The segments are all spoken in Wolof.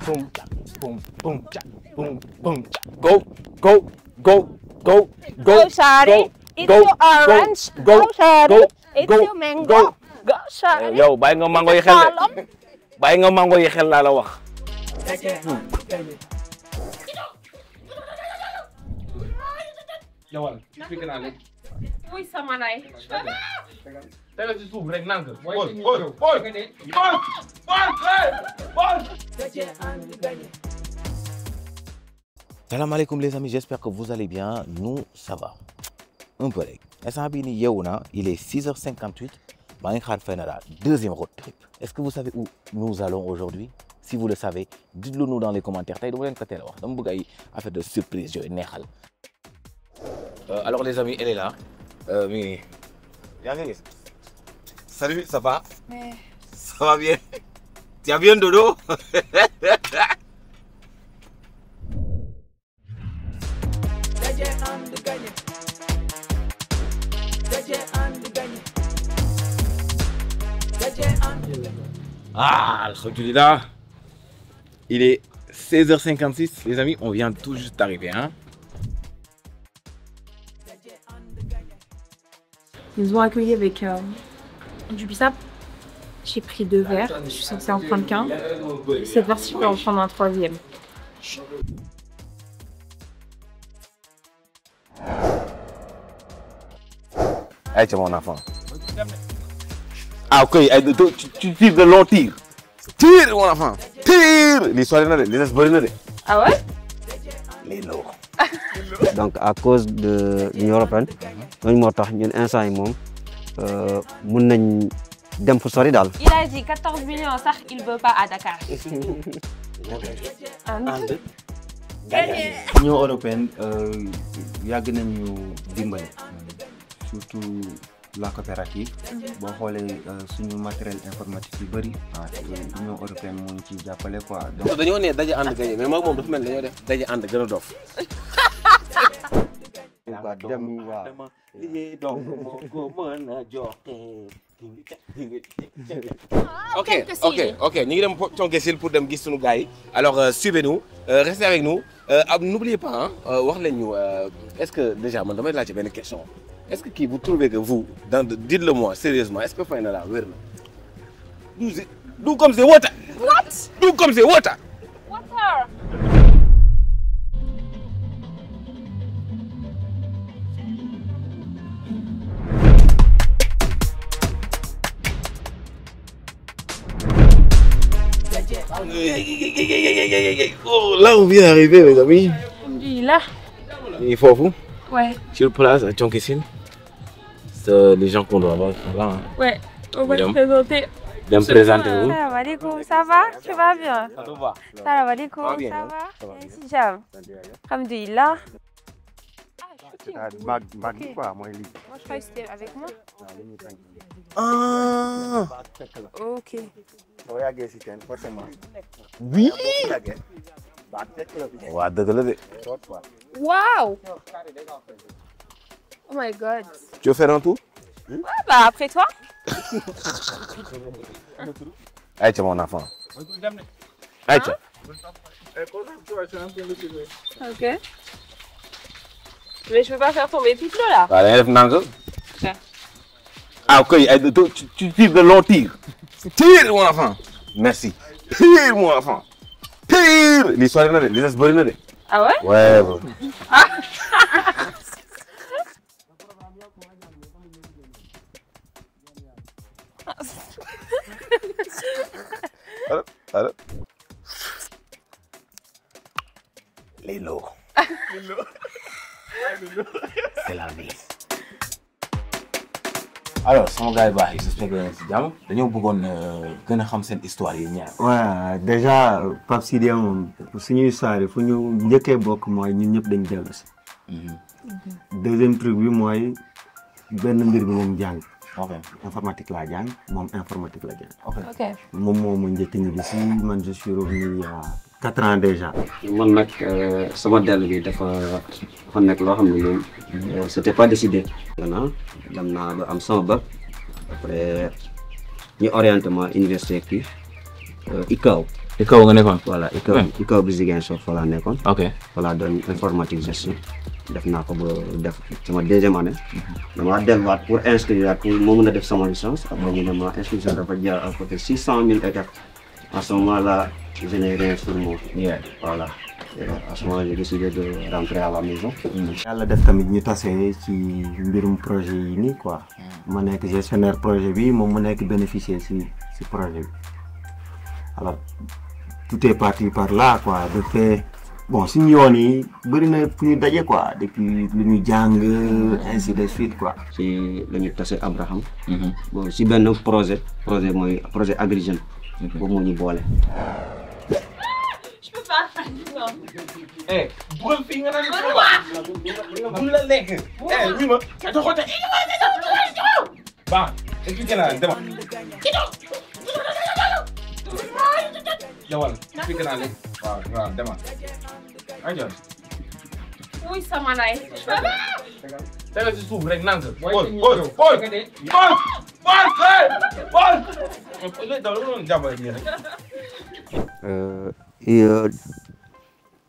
boom, boom, boom, boom, boom. Go, go, go, go, go. Shari. It's your orange. Go, Shari. It's your mango. Go, Shari. Yow bàyyi nga mango yi xel de. Bàyyi nga mango yi xel laa la wax. Ñëwal expliqué naa léegi. Uy sama nay. Tegal ci suuf rek nang. Bool. Salam alaikum les amis, j'espère que vous allez bien. Nous, ça va. Un peu rek. Instant bii nii yeewu naa, il est 6h58. maa ngi xaar Fenara, deuxième road trip. Est-ce que vous savez où nous allons aujourd'hui? Si vous le savez, dites-le nous dans les commentaires. Tey dama leen ko teel a wax, dama bëgg ay affaire de surprise yooyu neexal. Alors les amis, elle est là. Mi ngi nii. Yaa ngi gis? Salut, ça va? Ouais. Ça va bien? Tu as bien dodo? Ah, alhamdoulilah. Il est 16h56, les amis, on vient tout juste d'arriver, hein. Ils nous ont accueillis avec du bissap. J'ai pris 2 verres, je suis censée en prendre qu'un. Cette fois-ci, je peux en prendre un 3e. Allez, c'est mon enfant. Ah, ok, tu tires de long tir. Tire, mon enfant. Tire. L'histoire est là, les Ah ouais? Les lots. Donc à cause de l'Union européenne ñooñu moo tax ñun instant yi moom mun nañ dem fu sori daal. Il a dit 14 millions sax il veut pas à Dakar. Union européenne yàgg nañu dimbale surtout la coopérative. boo xoolee suñu matériel informatique yu bëri. Union européenne moo ñu ciy jàppale quoi. donc dañoo ne daje ànd gañe mais moom dafa mel ni dañoo def daje ànd gën a dof. Ok, ñu ngi dem Thionck pour dem gis suñu gars yi. Alors suivez-nous, restez avec nous. N'oubliez pas wax leen ñu est-ce que déjà man damay laajte benn question. Est-ce que kii vous trouvez que vous dites-le moi sérieusement, est-ce que Fenara wér na? Do comme the water. What? Do comme the water. Water. Oh, là on vient d'arriver mes amis. Alhamdoulilah. Il faut vous. Ouais. Sur place à Thionck. C'est les gens qu'on doit voir là. Ouais. On va se présenter. Bien présentez-vous. Salam alaikum, ça va? Tu vas bien? Ça va. Salam alaikum, ça va? Merci Jam. Alhamdoulilah. Mag quoi mooy lii. Moi je croyais que c'était avec moi. Ah. Ok. soo yàggee si teen forcément. Oui. Waa dëgg la de. Waouh! Oh my god. Tu veux faire un tour? Ouais, bah après toi. Allez, mon enfant. Allez. Ok. Mais je peux pas faire tomber toute l'eau là. Allez, lève nang. Ok. Ah, ok, tu tires de long tir. Tire, mon enfant. Merci. Tire, mon enfant. Tire. L'histoire est là, les bëri na de. Ah ouais? Ouais, bro. Alors. Les lots. C'est la vie. Alors sama gars yi baax yi j'espère que si jàmm dañoo bëggoon gën a xam seen histoire yi ñaar. waaw déjà Pape Sidy moom suñuy histoire fu ñu njëkkee bokk mooy ñun ñëpp dañ dellu si. Deuxième truc bi mooy benn mbir bi moom jàng. Ok. Informatique laa jàng moom informatique la jàng. Ok. moom moo ma njëkk ñu gis man je suis revenu il y a 4 ans déjà. man nag sama dellu bi dafa nekk loo xam ne moom c'était pas décidé. dem naa ba am sama bac après ñu orienté ma université kii ICAO ICAO nga nekkoon. voilà ICAO bi Ziguinchor fa laa nekkoon. ok voilà doon informatique gestion def naa ko ba def sama deuxième année. damaa delluwaat pour inscrire pour moo mën a def sama licence après ñu ne ma inscription dafa jaar à côté 600 000 et quelques à ce moment-là je n'ai rien sur moi. voilà à ce moment j'ai décidé de rentrer à la maison. yàlla def tamit ñu tase ci mbirum projet yi nii quoi. ma nekk gestionnaire projet bi moom mu nekk bénéficiaire si projet bi alors tout est parti par là quoi de fait bon suñu yoon yi bëri na fu ñu daje quoi depuis lu ñu jàng ainsi de suite quoi. si la ñu tase Abraham. bon si benn projet mooy projet Agri Jeunes. boobu moo ñu boole. Je peux pas. Non. eh bugal fii nga naan bu la lekk oui ma ca xote ba expliqué naa dama dawal expliqué naa léegi waaw dama ay jox Oui, sama lay. tegal ci suuf rek nang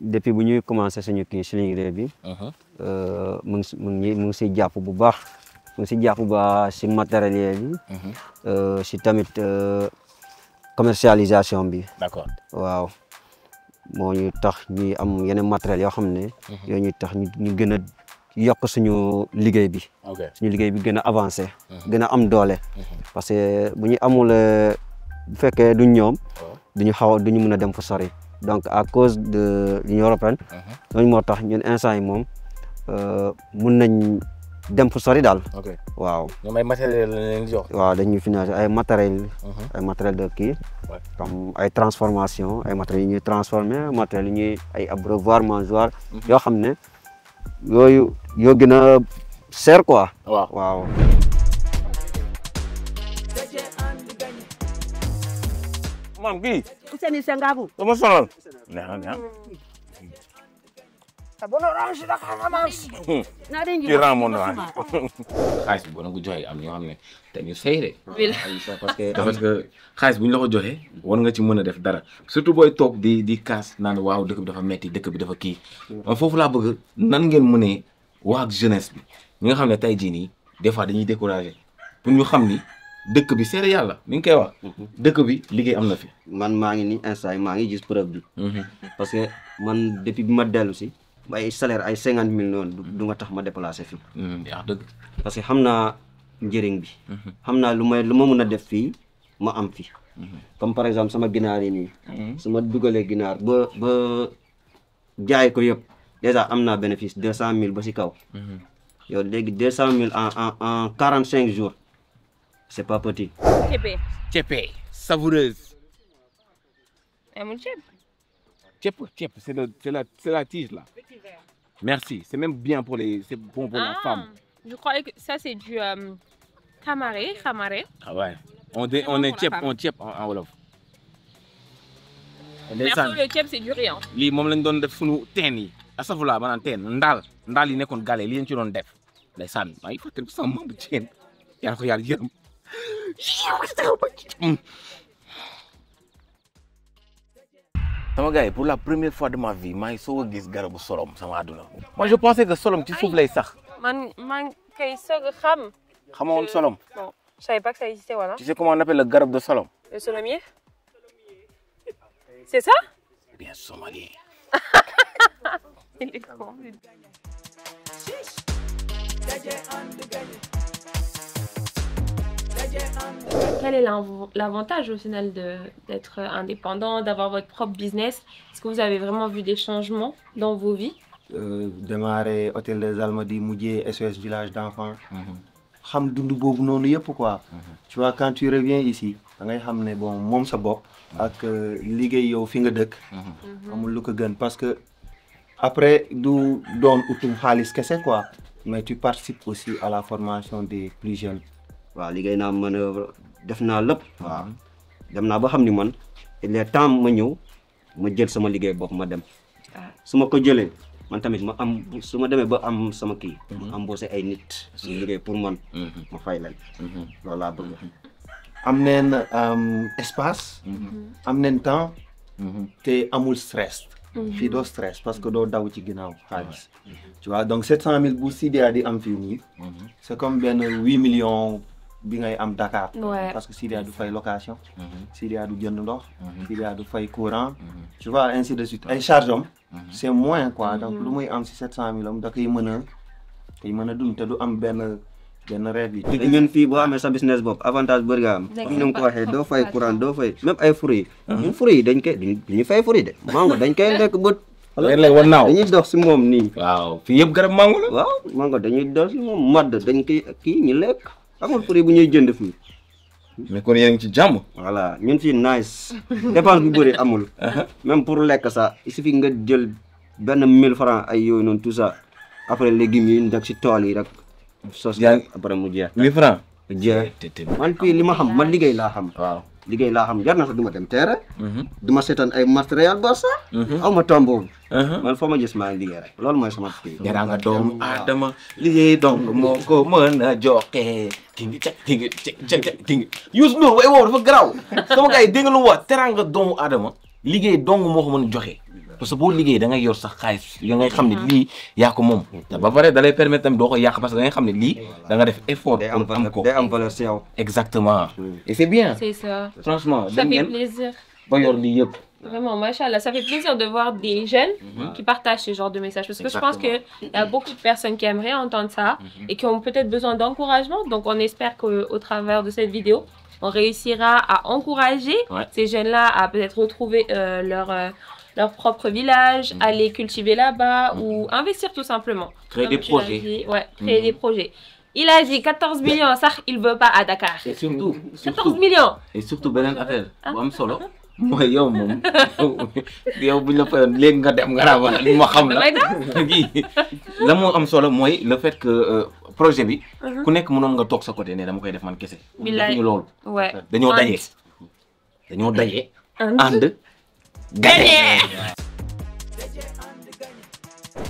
depuis bu ñuy commencé suñu kii suñu liggéey bi. mu ngi si jàpp bu baax mu ngi si jàpp ba si matériel bi. si tamit commercialisation bi. d'accord waaw moo ñu tax ñuy am yeneen matériel yoo xam ne. yoo ñuy tax ñu gën a yokk suñu liggéey bi. suñu liggéey bi gën a avancé. gën a am doole. parce que bu ñu amul bu fekkee duñ ñoom. duñu mën a dem fu sori. donc à cause de l'Union européenne. loolu moo tax ñun instant yi moom mun nañ dem fu sori daal. waaw ñoom ay matériel la leen jox. waaw dañuy financé ay matériel de kii. comme ay transformation ay matériels yu ñuy transformé matériels yu ñuy ay abreuvoir mangeoire. yoo xam ne yoo gën a cher quoi. waaw. man kii. Ousseynou Senghabou. dama sonal. neex ci ramoon naa xaalis bi boo na ko joxee am ñoo xam ne te ñu sey de. parce que xaalis bu ñu la ko joxee war nga ci mën a def dara surtout booy toog di kaas naan waaw dëkk bi dafa metti dëkk bi dafa kii man foofu laa bëgg nan ngeen mënee wax ak jeunesse bi ñi nga xam ne tey jii nii des fois dañuy découragé pour ñu xam ni dëkk bi seede yàlla mi ngi koy wax dëkk bi liggéey am na fi. man maa ngi ni instant maa ngi gis preuve bi. parce que man depuis bi ma dellu si. ay salaire ay 50 000 noonu du nga tax ma déplacé fii. yaa dëgg. parce que xam naa njëriñ bi. xam naa lu ma mën a def fii ma am fi. comme par exemple sama ginaar yi nii. su ma dugalee ginaar ba jaay ko yëpp déjà am naa bénéfice 200 000 ba si kaw. yow léegi 200 000 en 45 jours c'est pas petit. Cepe savoureuse. Amul ceeb. Tchep, c'est la tige là. Merci, c'est même bien pour c'est bon pour la femme. Je croyais que ça c'est du camaré. Ah ouais. On est tchep en wolof. Mais après le tchep c'est du riz. Lii moom lañ doon def sunu teen yi. Asafula maanaam teen ndaal yi nekkoon gale li ñu ci doon def. Ndeysaan maa ngi fàttali sama maam bu jigéen yàlla ko yàlla yërëm. Sama gars yi pour la première fois de ma vie maa ngi soog a gis garabu solom sama àdduna. Moi je pensais que solom ci suuf lay sax. man kay soog a xam. Xamoon solom. Non, je savais pas que ça existait voilà. Tu sais comment on appelle le garab de solom? Le solomier. C'est ça? Bien somalien. Il est con. Quel est l'avantage au final d'être indépendant, d'avoir votre propre business? Est-ce que vous avez vraiment vu des changements dans vos vies? Démarrer hôtel des Almadies, mujjee SOS village d'enfants. xam dund boobu noonu yëpp quoi. Tu vois quand tu reviens ici da ngay xam ne bon moom sa bopp ak liggéey yow fi nga dëkk. amul lu ko gën parce que après du doon utum xaalis kese quoi mais tu participes aussi à la formation des plus jeunes. waaw liggéey naa manœuvre def naa lépp. waaw dem naa ba xam ni man il est temps ma ñëw ma jël sama liggéey bopp ma dem. su ma ko jëlee man tamit ma am su ma demee ba am sama kii. ma embauché ay nit. su liggéey pour man. ma fay leen. loolu laa bëgg. am neen espace. am neen temps te amul stress. fii doo stress parce que doo daw ci ginnaaw xaalis. tu vois donc 700 000 bu Sidia di am fii nii. c'est comme benn 8 millions bi ngay am Dakar. parce que Sidia du fay location. Sidia du jënd ndox. Sidia du fay courant. tu vois ainsi de suite ay charge am. c'est moins quoi donc lu muy am si 700 000 am da koy mën a dund te du am benn rêve yi. ñun fii boo amee sa business bopp avantage bëri nga am. comme ni nga ko waxee doo fay courant doo fay même ay fruits yi. ñun fruits yi dañ fay fruits de. mango dañ koy lekk bët. léeg-léeg war naaw dañuy dox si moom nii. waaw fii yëpp garab mango la. waaw mango dañuy dox si moom madd dañ koy kii ñu lekk amul fruit bu ñuy jënd fii. mais kon yéen a ngi ci jàmm. voilà ñun fii nice. dépense bu bëri amul. même pour lekk sax il suffit nga jël benn 1000 francs ay yooyu noonu tout ça après légumes yi nekk si tool yi rek. sos après mu jeex. 1000 francs. jeex man fii li ma xam man liggéey laa xam. waaw liggéey laa xam jar na sax du ma dem terrain. du ma seetaan ay matériel ba sax. aw ma tombo. man foo ma gis maa ngi liggéey rek loolu mooy sama kii. dara nga doomu aadama liggéey donc moo ko mën a joxe. tingi Youssou Ndour way woowu dafa garaaw sama gars yi dégg nga lu mu wax teranga doomu aadama liggéey dong moo ko mën a joxe. parce que boo liggéey da ngay yor sax xaalis ya ngay xam ne lii yaa ko moom te ba pare da lay permettre tamit doo ko yàq parce que da ngay xam ne lii da nga def effort pour am ko day am valeur si yow. exactement et c'est bien C'est ça. franchement Ça fait plaisir. ba yor lii yëpp Vraiment, machallah, ça fait plaisir de voir des jeunes qui partagent ce genre de message. Parce que je pense qu'il y a beaucoup de personnes qui aimeraient entendre ça et qui ont peut-être besoin d'encouragement. Donc, on espère qu'au travers de cette vidéo, on réussira à encourager ces jeunes-là à peut-être retrouver leur propre village, aller cultiver là-bas ou investir tout simplement. Créer des projets. Dit, créer des projets. Il a dit 14 millions, ça, il ne veut pas à Dakar. Et surtout 14 millions. Et surtout, beneen affaire bu am solo mooy yow moom yow buñ la fayoon léegi nga dem nga raawal li ma xam la kii la moo am solo mooy le fait que projet bi ku nekk mënoon nga toog sa côté ne dama koy def man kese. billaay defuñu loolu. Ouais. dañoo daje. ànd gagné.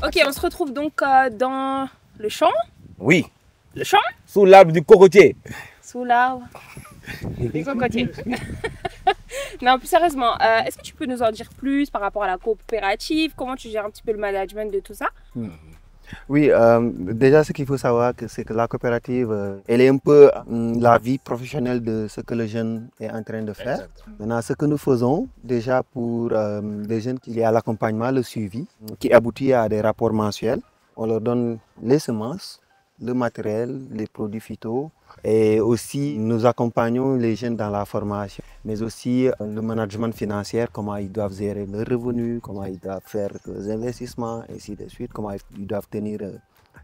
Ok, on se retrouve donc dans le champ. Oui. Le champ Sous l'arbre du cocotier. Sous l'arbre du cocotier. Non, plus sérieusement, est-ce que tu peux nous en dire plus par rapport à la coopérative? Comment tu gères un petit peu le management de tout ça? Oui, déjà ce qu'il faut savoir, c'est que la coopérative, elle est un peu la vie professionnelle de ce que le jeune est en train de faire. Exactement. Maintenant, ce que nous faisons déjà pour les jeunes, il y a l'accompagnement, le suivi, qui aboutit à des rapports mensuels. On leur donne les semences, le matériel, les produits phyto, et aussi nous accompagnons les jeunes dans la formation, mais aussi le management financier, comment ils doivent gérer leurs revenus, comment ils doivent faire leurs investissements, et ainsi de suite, comment ils doivent tenir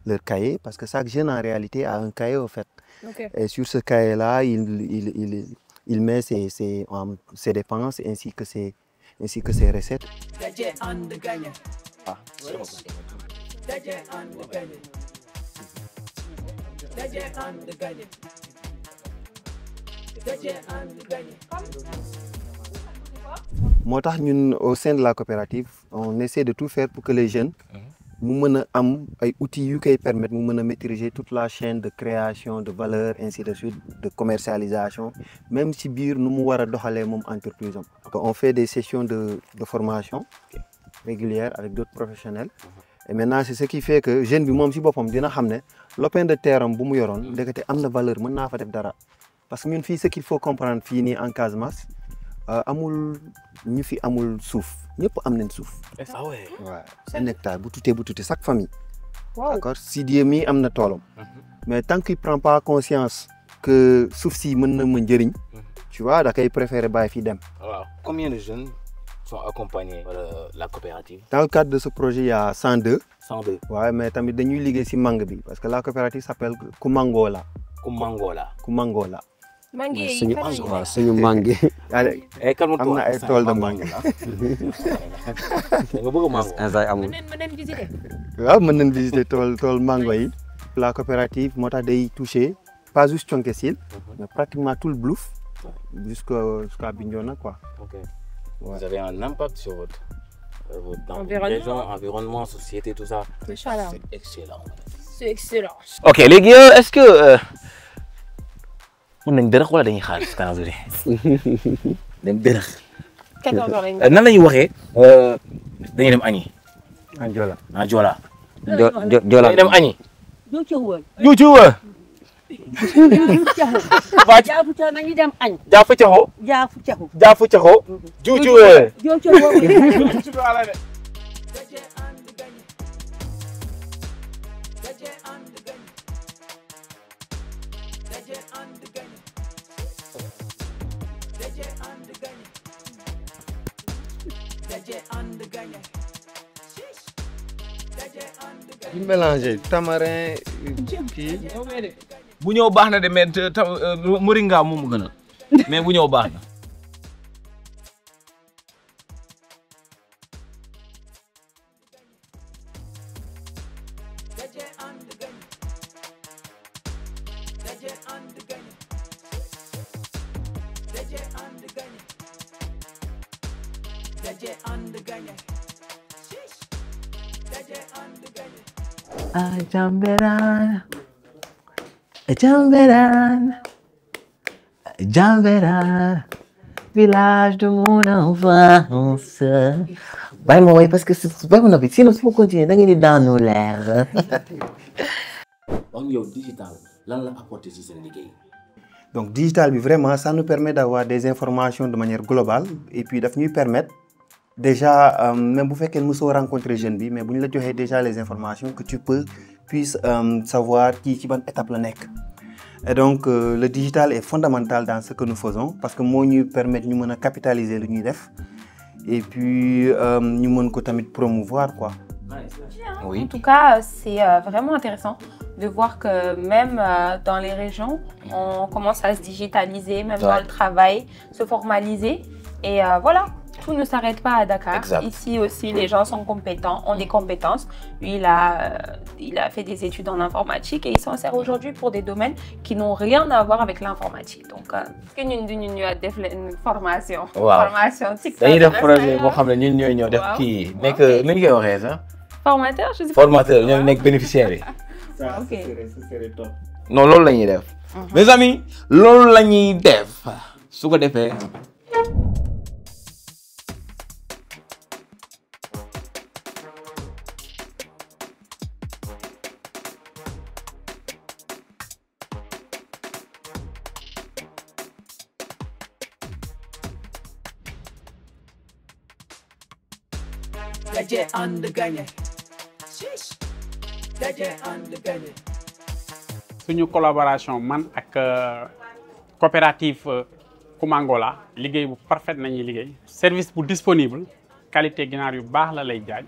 leur cahier, parce que chaque jeune en réalité a un cahier au fait. Okay. Et sur ce cahier-là, il met ses dépenses ainsi que ses recettes. Moo tax ñun au sein de la coopérative on essaie de tout faire pour que les jeunes mu mën a am ay outils yu koy permettre mu mën a maîtriser toute la chaîne de création de valeur ainsi de suite de commercialisation même si biir nu mu war a doxalee moom entreprise am. On fait des sessions de formation régulières avec d'autres professionnels. Et maintenant c'est ce qui fait que jeune bi moom si boppam dina xam ne lopin de terre am bu mu yoroon ndekete am na valeur mën naa fa def dara parce que ñun fii ce qu'il faut comprendre fii nii en Casamance amul ñu fi amul suuf ñëpp am nañ suuf. Ah ouais. waaw 1 hectare bu tuutee chaque famille. Wow. D'accord Sidiya mi am na toolam. Mais tant qu'il prend pas conscience que suuf si mën na ma njëriñ. Tu vois da koy préférer bàyyi fii dem. Waaw. Combien de jeunes sont accompagnés par la coopérative? Dans le cadre de ce projet, il y a 102. 102. Ouais, mais tamit dañuy liggéey ci mangue bi parce que la coopérative s'appelle Kumangola. Kumangola. Mangue suñu mangue. am na ay tool de mangue. nga bëgg mango. mën nañ visiter. waaw mën nañ visiter tool mango yi. La coopérative moo tax day toucher pas juste Thionck-Essyl mais pratiquement tout le Blouf jusqu'à Bignona quoi. OK. Ouais. Vous avez un impact sur votre région, environnement, société, tout ça. C'est excellent. C'est excellent. OK, les gars, est-ce que mën nañ dërëx wala dañuy xaalis kanam tuuti dem dërëx 14 heures lañ nan la ñuy waxee dañuy dem añi. Jola. Jola. Jola. dañuy dem añi. Juucuwa. Juucuwa. Jaafu caxo nañu dem añ. Jaafu caxo. Jaafu caxo. Jaafu caxo. Juucuwa. Juucuwa. ñu mélangé tamarin kii. bu ñëw baax na de mais moringa moom mu gën a mais bu ñëw baax na. Jamberan, village de mon enfance. Bàyyi ma woy parce que bàyyi ma noppi sinon su ma continuer da ngeen di daanu leer. wax yow digital lan la apporté ci seen liggéey. Donc digital bi vraiment ça nous permet d'avoir des informations de manière globale et puis daf ñuy permettre déjà même bu fekkee mosoo rencontrer jeune bi mais bu ñu la joxee déjà les informations que tu puisses savoir kii ci ban étape la nekk. Et donc le digital est fondamental dans ce que nous faisons parce que moo ñuy permettre ñu mën a capitaliser lu ñuy def et puis ñu mën ko tamit promouvoir quoi. Oui. En tout cas, c'est vraiment intéressant de voir que même dans les régions, on commence à se digitaliser, même dans le travail, se formaliser. Et voilà, tout ne s'arrête pas à Dakar. Exact. Ici aussi, les gens sont compétents, ont des compétences. Lui, il a fait des études en informatique et il s'en sert aujourd'hui pour des domaines qui n'ont rien à voir avec l'informatique. Donc, est-ce que nous avons fait une formation? Waaw. Formation TikTok. dañuy def projet boo xam ne ñun ñooy ñëw def kii nekk ni ñu koy waxee sax. Formateur, je sais pas. Formateur ñoo nekk bénéficiaire yi. Ça, Ok. ce serait top. non loolu la ñuy def. mes amis loolu la ñuy def su ko defee. daje ànd gagné daje ànd gagné. suñu collaboration man ak coopérative Kumangola liggéey bu parfait nañuy liggéey service bu disponible qualité ginaar yu baax la lay jaay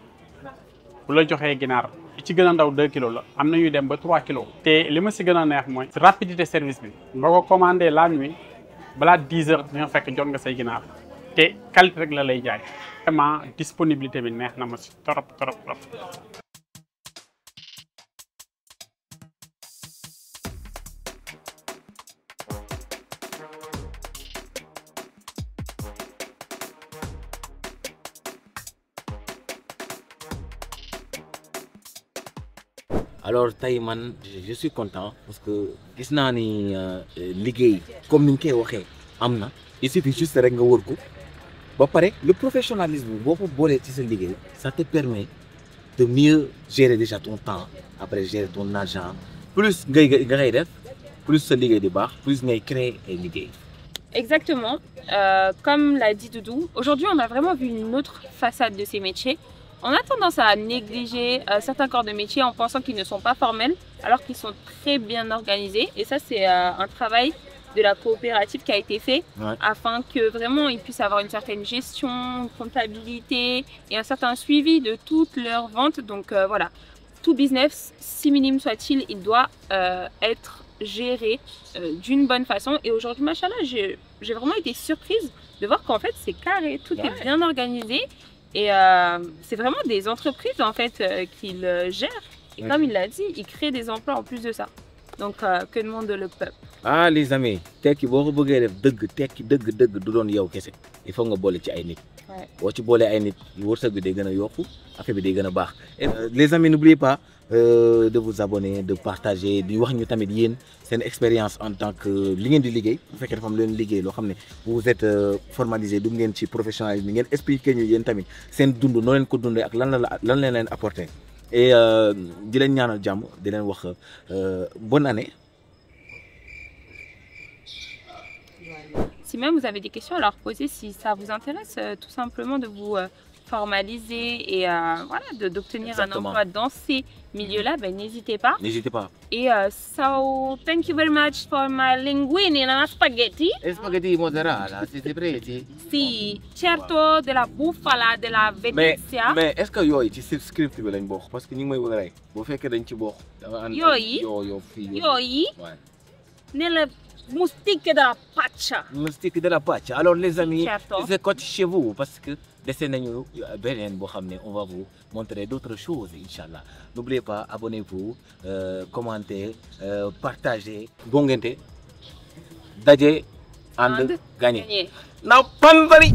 bu la joxee ginaar li ci gën a ndaw 2 kilos la am na ñuy dem ba 3 kilos te li ma si gën a neex mooy rapidité service bi boo ko commandé la nuit balaa 10 heures di nga fekk jot nga say ginaar te qualité rek la lay jaay vraiment disponibilité bi neex na ma si trop. alors tey man je suis content parce que gis naa ni liggéey comme ni ñu koy waxee am na il suffit juste rek nga wër ko ba pare le professionnalisme boo ko boolee ci sa liggéey ça te permet de mieux gérer déjà ton temps après gérer ton argent plus ngay def plus sa liggéey di baax plus ngay créer ay liggéey. Exactement. Comme l'a dit Doudou, aujourd'hui on a vraiment vu une autre façade de ces métiers. On a tendance à négliger certains corps de métier en pensant qu'ils ne sont pas formels, alors qu'ils sont très bien organisés. Et ça, c'est un travail de la coopérative qui a été fait afin que vraiment ils puissent avoir une certaine gestion, une comptabilité et un certain suivi de toutes leurs ventes. Donc voilà, tout business, si minime soit-il, il doit être géré d'une bonne façon. Et aujourd'hui, machallah, j'ai vraiment été surprise de voir qu'en fait, c'est carré, tout est bien organisé. Et c'est vraiment des entreprises en fait qu'ils gèrent. Et comme il l'a dit, ils créent des emplois en plus de ça. Donc que demande le peuple? Ah les amis, tekki boo ko bëggee def dëgg tekki dëgg du doon yow kese il faut nga boole ci ay nit boo ci boolee ay nit wërsëg bi day gën a yokku affaire bi day gën a baax. Les amis, n'oubliez pas de vous abonner, de partager, di wax ñu tamit yéen seen expérience en tant que li ngeen di liggéey bu fekkee dafa am leen liggéey loo xam ne vous êtes formalisé du ngeen ci professionnalisme ngeen expliquer ñu yéen tamit seen dund noo leen ko dundee ak lan leen apporter et di leen ñaanal jàmm di leen wax bonne année. Si même vous avez des questions à leur poser, si ça vous intéresse, tout simplement de vous formaliser et voilà, d'obtenir un emploi dans ces milieux-là, ben, n'hésitez pas. N'hésitez pas. Et so, thank you very much for my linguine and spaghetti. Spaghetti mozzarella, siete presi? Sì, certo, della bufala, della Venezia. Mais est-ce que yooyu ci script bi lañ bokk parce que ñu ngi may bëgg rek boo fekkee dañ ci bokk. Yooyu nella moustique della paccia. Moustique della paccia. Alors les amis, certo. c'est côté chez vous parce que dese nañu beneen boo xam ne on va vous montrer d'autres choses inchallah. N'oubliez pas, abonnez-vous, commentez, partagez. Bongente daje ànd gagné. Na panbari.